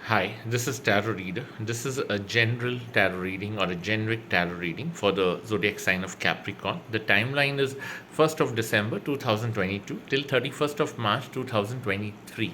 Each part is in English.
Hi, this is Tarot Reader. This is a general tarot reading or a generic tarot reading for the zodiac sign of Capricorn. The timeline is 1st of December 2022 till 31st of March 2023.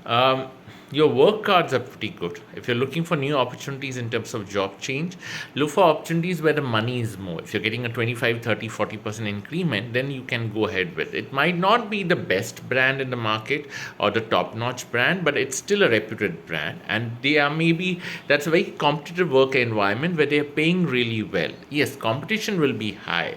Um, your work cards are pretty good. If you're looking for new opportunities in terms of job change, look for opportunities where the money is more. If you're getting a 25, 30, 40% increment, then you can go ahead with it. It might not be the best brand in the market or the top notch brand, but it's still a reputed brand. And they are maybe, that's a very competitive work environment where they're paying really well. Yes, competition will be high.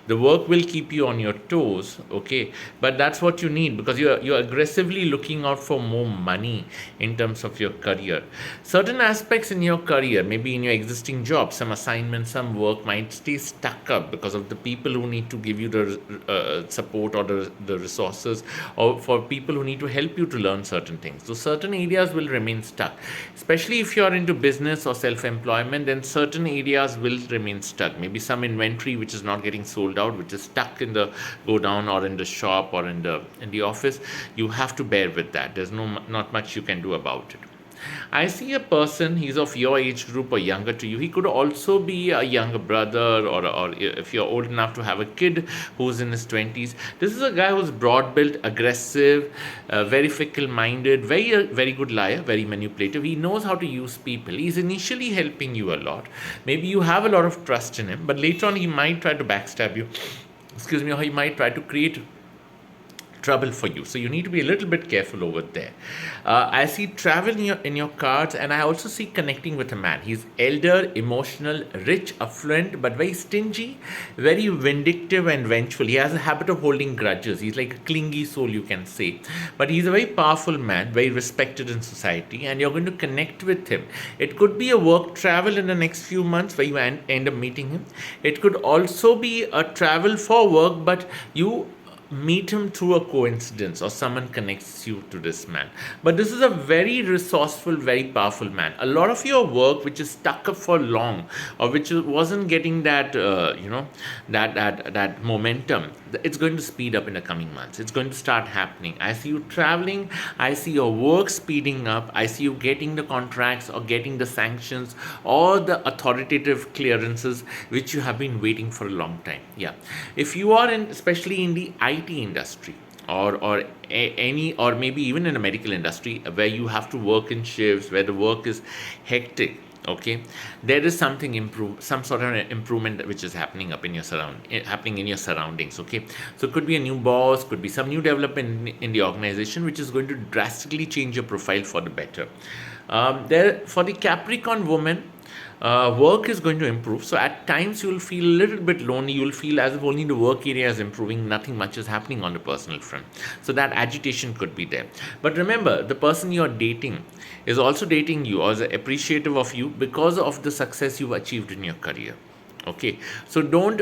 The work will keep you on your toes, okay? But that's what you need because you're aggressively looking out for more money in terms of your career. Certain aspects in your career, maybe in your existing job, some assignments, some work might stay stuck up because of the people who need to give you the support or the resources, or for people who need to help you to learn certain things. So certain areas will remain stuck, especially if you are into business or self-employment. Then certain areas will remain stuck. Maybe some inventory which is not getting sold out, which is stuck in the go down or in the shop or in the office. You have to bear with that. There's not much you can do about it. I see a person, he's of your age group or younger to you. He could also be a younger brother, or if you're old enough to have a kid who's in his 20s. This is a guy who's broad built, aggressive, very fickle minded, very good liar, very manipulative. He knows how to use people. He's initially helping you a lot. Maybe you have a lot of trust in him, but later on he might try to backstab you. Excuse me, or he might try to create trouble for you. So you need to be a little bit careful over there. I see travel in your cards, and I also see connecting with a man. He's elder, emotional, rich, affluent, but very stingy, very vindictive and vengeful. He has a habit of holding grudges. He's like a clingy soul, you can say. But he's a very powerful man, very respected in society, and you're going to connect with him. It could be a work travel in the next few months where you end up meeting him. It could also be a travel for work, but you meet him through a coincidence or someone connects you to this man. But this is a very resourceful, very powerful man. A lot of your work which is stuck up for long, or which wasn't getting that that momentum, it's going to speed up in the coming months. It's going to start happening. I see you traveling, I see your work speeding up, I see you getting the contracts or getting the sanctions or the authoritative clearances which you have been waiting for a long time. Yeah, if you are in, especially in the IT industry, or maybe even in the medical industry where you have to work in shifts, where the work is hectic, okay, there is some sort of an improvement which is happening happening in your surroundings, okay. So it could be a new boss, could be some new development in the organization which is going to drastically change your profile for the better. There, for the Capricorn woman, work is going to improve. So at times you'll feel a little bit lonely. You'll feel as if only the work area is improving, nothing much is happening on the personal front. So that agitation could be there. But remember, the person you're dating is also dating you or is appreciative of you because of the success you've achieved in your career. Okay, so don't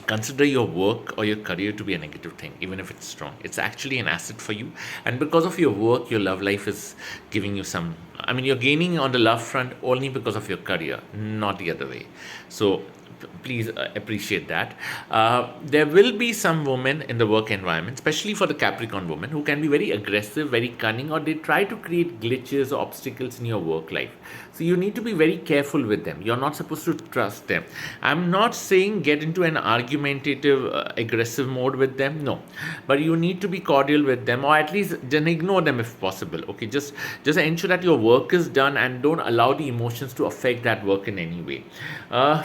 consider your work or your career to be a negative thing, even if it's strong. It's actually an asset for you. And because of your work, your love life is giving you some, I mean, you're gaining on the love front only because of your career, not the other way. So please appreciate that. There will be some women in the work environment, especially for the Capricorn woman, who can be very aggressive, very cunning, or they try to create glitches or obstacles in your work life. So you need to be very careful with them. You're not supposed to trust them. I'm not saying get into an argumentative, aggressive mode with them. No, but you need to be cordial with them, or at least then ignore them if possible. Okay, just ensure that your work is done and don't allow the emotions to affect that work in any way.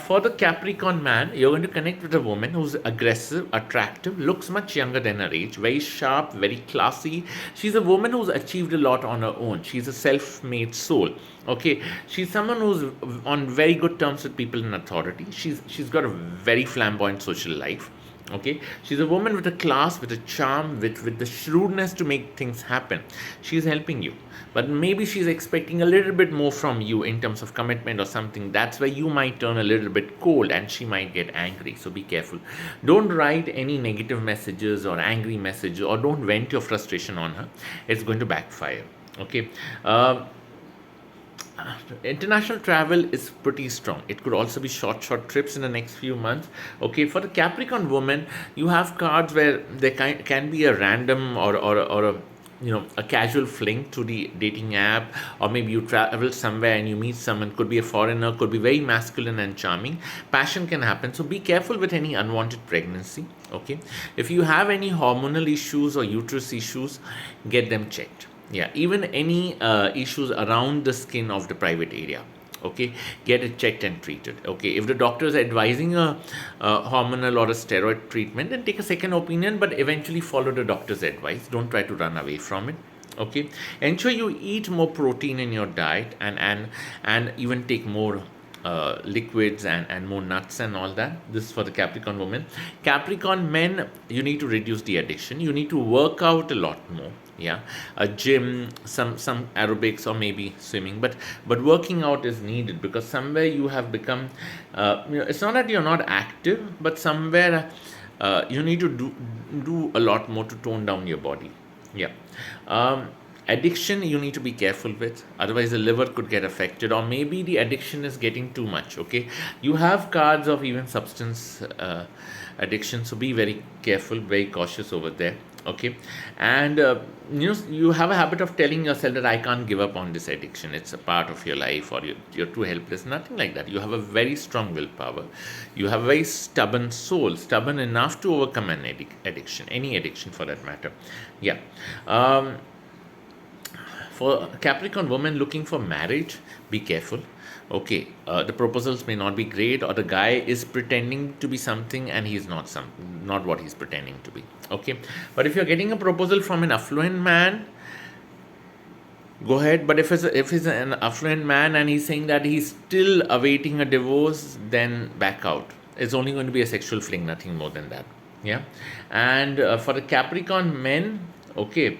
For the Capricorn man, you're going to connect with a woman who's aggressive, attractive, looks much younger than her age, very sharp, very classy. She's a woman who's achieved a lot on her own. She's a self-made soul. Okay, she's someone who's on very good terms with people in authority. She's got a very flamboyant social life. Okay, she's a woman with a class, with a charm, with the shrewdness to make things happen. She's helping you, but maybe she's expecting a little bit more from you in terms of commitment or something. That's where you might turn a little bit cold and she might get angry. So be careful. Don't write any negative messages or angry messages, or don't vent your frustration on her. It's going to backfire. Okay. International travel is pretty strong. It could also be short trips in the next few months. Okay, for the Capricorn woman, you have cards where there can be a random or a a casual fling to the dating app, or maybe you travel somewhere and you meet someone, could be a foreigner, could be very masculine and charming. Passion can happen, so be careful with any unwanted pregnancy. Okay, if you have any hormonal issues or uterus issues, get them checked. Yeah, even any issues around the skin of the private area, okay, get it checked and treated. Okay, if the doctor is advising a hormonal or a steroid treatment, then take a second opinion, but eventually follow the doctor's advice. Don't try to run away from it. Okay, ensure you eat more protein in your diet, and even take more liquids and more nuts and all that. This is for the Capricorn woman. Capricorn men, you need to reduce the addiction. You need to work out a lot more. Yeah, a gym, some aerobics, or maybe swimming. But working out is needed, because somewhere you have become. It's not that you're not active, but somewhere you need to do a lot more to tone down your body. Yeah. Addiction, you need to be careful with, otherwise the liver could get affected, or maybe the addiction is getting too much. Okay, you have cards of even substance addiction, so be very careful, very cautious over there. Okay, and you have a habit of telling yourself that I can't give up on this addiction, it's a part of your life, or you're too helpless. Nothing like that. You have a very strong willpower. You have a very stubborn soul, stubborn enough to overcome an addiction, any addiction for that matter. Yeah. For Capricorn woman looking for marriage, be careful. Okay, the proposals may not be great, or the guy is pretending to be something and he's not what he's pretending to be. Okay, but if you're getting a proposal from an affluent man, go ahead. But if he's an affluent man and he's saying that he's still awaiting a divorce, then back out. It's only going to be a sexual fling, nothing more than that. Yeah, and for the Capricorn men, okay,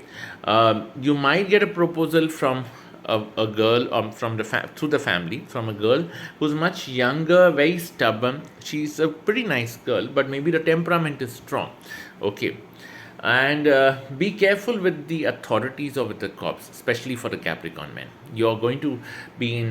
you might get a proposal from a girl, from through the family, from a girl who's much younger, very stubborn. She's a pretty nice girl, but maybe the temperament is strong. Okay, and be careful with the authorities or with the cops, especially for the Capricorn men. You're going to be in,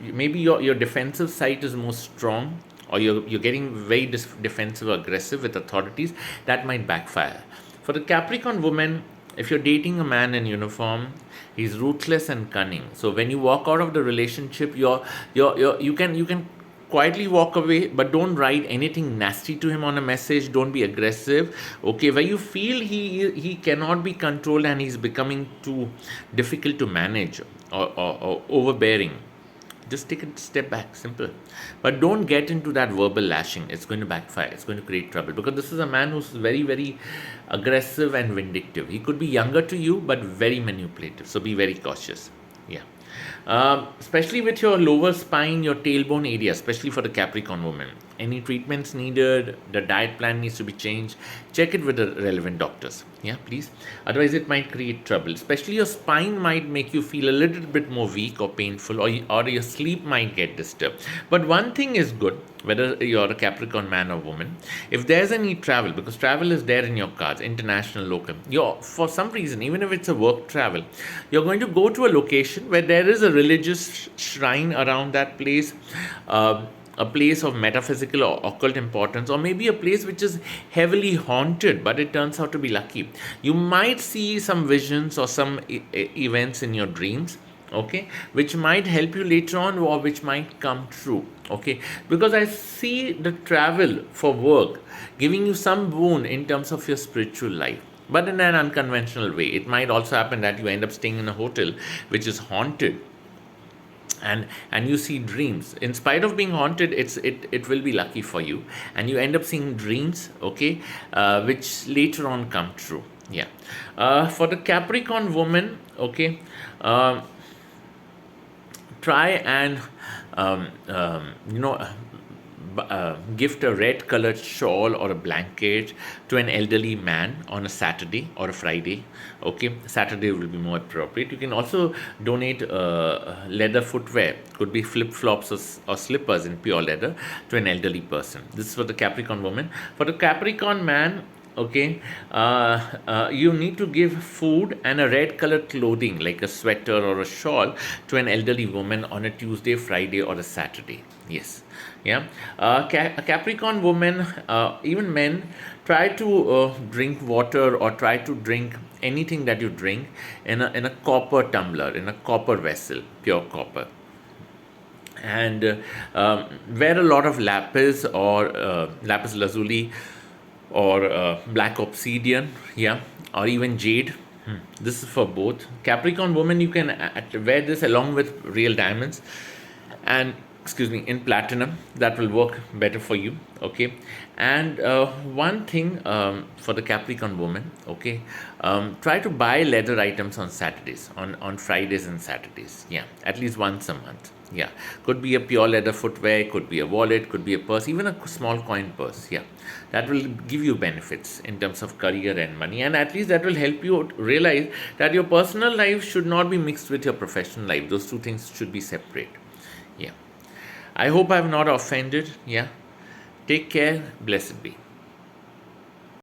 maybe your defensive side is more strong, or you're getting very defensive or aggressive with authorities. That might backfire. For the Capricorn woman, if you're dating a man in uniform, he's ruthless and cunning. So when you walk out of the relationship, you can quietly walk away, but don't write anything nasty to him on a message. Don't be aggressive. Okay, where you feel he cannot be controlled and he's becoming too difficult to manage, or overbearing, just take a step back. Simple. But don't get into that verbal lashing. It's going to backfire. It's going to create trouble, because this is a man who's very, very aggressive and vindictive. He could be younger to you, but very manipulative. So be very cautious. Yeah. Especially with your lower spine, your tailbone area, especially for the Capricorn woman. Any treatments needed, the diet plan needs to be changed. Check it with the relevant doctors. Yeah, please. Otherwise, it might create trouble. Especially your spine might make you feel a little bit more weak or painful, or your sleep might get disturbed. But one thing is good, whether you're a Capricorn man or woman, if there's any travel, because travel is there in your cards, international, local, for some reason, even if it's a work travel, you're going to go to a location where there is a religious shrine around that place, a place of metaphysical or occult importance, or maybe a place which is heavily haunted, but it turns out to be lucky. You might see some visions or some events in your dreams, okay, which might help you later on, or which might come true. Okay, because I see the travel for work giving you some boon in terms of your spiritual life, but in an unconventional way. It might also happen that you end up staying in a hotel which is haunted, and you see dreams. In spite of being haunted, it will be lucky for you, and you end up seeing dreams, okay, which later on come true. Yeah. For the Capricorn woman, okay, try and gift a red colored shawl or a blanket to an elderly man on a Saturday or a Friday. Okay, Saturday will be more appropriate. You can also donate leather footwear, could be flip flops or slippers in pure leather, to an elderly person. This is for the Capricorn woman. For the Capricorn man, okay, you need to give food and a red colored clothing like a sweater or a shawl to an elderly woman on a Tuesday, Friday, or a Saturday. Yes. Yeah. A Capricorn woman, even men, try to drink water, or try to drink anything that you drink in a copper tumbler, in a copper vessel, pure copper. And wear a lot of lapis, or lapis lazuli, or black obsidian, yeah, or even jade. This is for both. Capricorn woman, you can wear this along with real diamonds, and excuse me, in platinum. That will work better for you. Okay. And one thing, for the Capricorn woman, okay, try to buy leather items on Saturdays, on Fridays and Saturdays, yeah, at least once a month. Yeah, could be a pure leather footwear, could be a wallet, could be a purse, even a small coin purse. Yeah, that will give you benefits in terms of career and money, and at least that will help you realize that your personal life should not be mixed with your professional life. Those two things should be separate. Yeah, I hope I have not offended. Yeah, take care. Blessed be.